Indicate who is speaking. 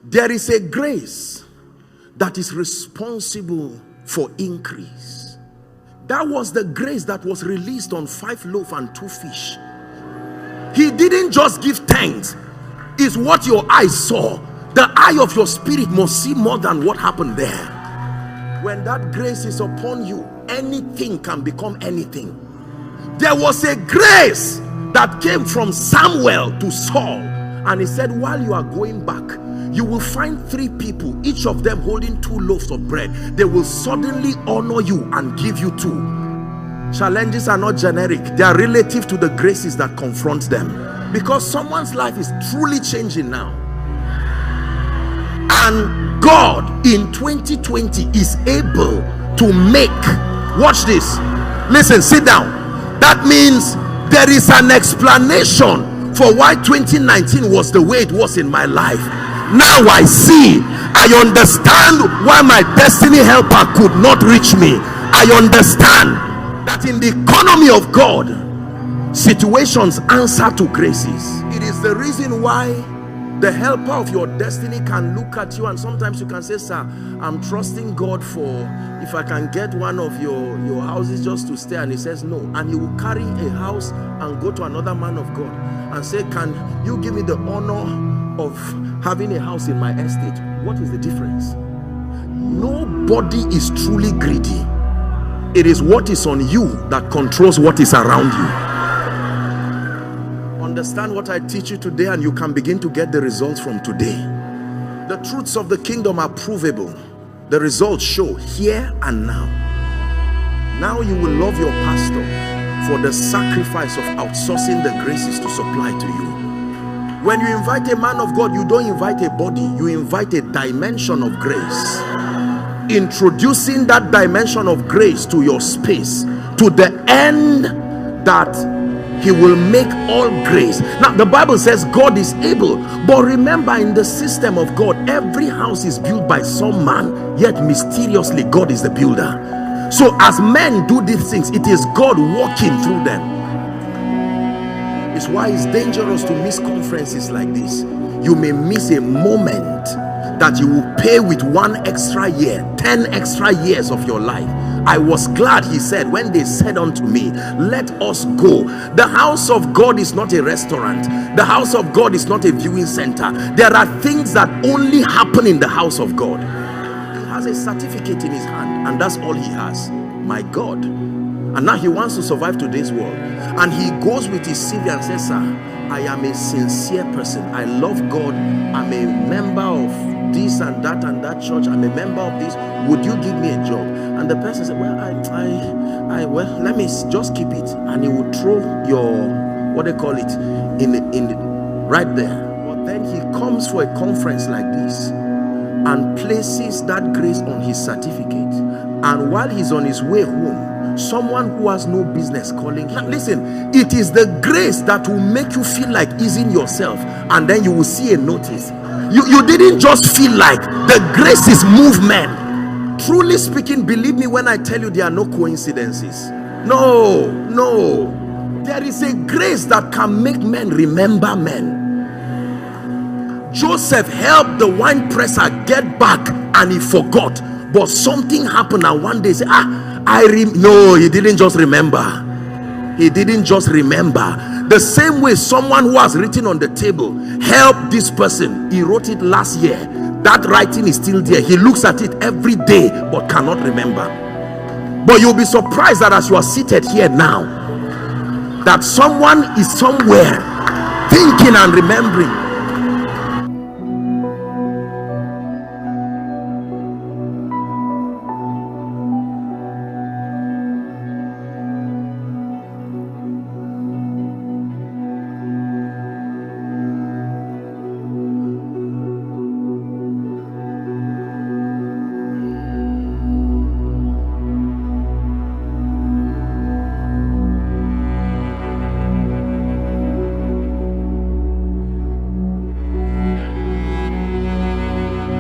Speaker 1: There is a grace that is responsible for increase. That was the grace that was released on 5 loaves and 2 fish. He didn't just give thanks. It's what your eyes saw. The eye of your spirit must see more than what happened there. When that grace is upon you, anything can become anything. There was a grace that came from Samuel to Saul, and he said, while you are going back, you will find 3 people, each of them holding 2 loaves of bread. They will suddenly honor you and give you 2. Challenges are not generic. They are relative to the graces that confront them, because someone's life is truly changing now. And God in 2020 is able to make, watch this, listen, sit down. That means there is an explanation for why 2019 was the way it was in my life. Now I see, I understand why my destiny helper could not reach me. I understand that in the economy of God, situations answer to graces. It is the reason why the helper of your destiny can look at you, and sometimes you can say, sir, I'm trusting God for, if I can get one of your houses just to stay, and he says no, and he will carry a house and go to another man of God and say, can you give me the honor of having a house in my estate? What is the difference? Nobody is truly greedy. It is what is on you that controls what is around you. Understand what I teach you today, and you can begin to get the results from today. The truths of the kingdom are provable. The results show here and now. Now you will love your pastor for the sacrifice of outsourcing the graces to supply to you. When you invite a man of God, you don't invite a body, you invite a dimension of grace. Introducing that dimension of grace to your space, to the end that he will make all grace. Now the Bible says God is able, but remember, in the system of God, every house is built by some man, yet mysteriously God is the builder. So as men do these things, it is God working through them. It's why it's dangerous to miss conferences like this. You may miss a moment that you will pay with 1 extra year, 10 extra years of your life. I was glad, he said, when they said unto me, let us go. The house of God is not a restaurant. The house of God is not a viewing center. There are things that only happen in the house of God. He has a certificate in his hand, and that's all he has. My God. And now he wants to survive today's world, and he goes with his CV and says, sir, I am a sincere person. I love God. I'm a member of this and that church. I'm a member of this. Would you give me a job? And the person said, well, well, let me just keep it. And he would throw your, what they call it, right there. But then he comes for a conference like this and places that grace on his certificate. And while he's on his way home, someone who has no business calling him. Listen, it is the grace that will make you feel like easing yourself, and then you will see a notice. You didn't just feel like, the grace is movement. Truly speaking, believe me when I tell you, there are no coincidences. No. There is a grace that can make men remember men. Joseph helped the wine presser get back, and he forgot, but something happened, and one day he said, no, he didn't just remember. He didn't just remember. The same way someone who has written on the table, help this person, he wrote it last year. That writing is still there. He looks at it every day but cannot remember. But you'll be surprised that as you are seated here now, that someone is somewhere thinking and remembering.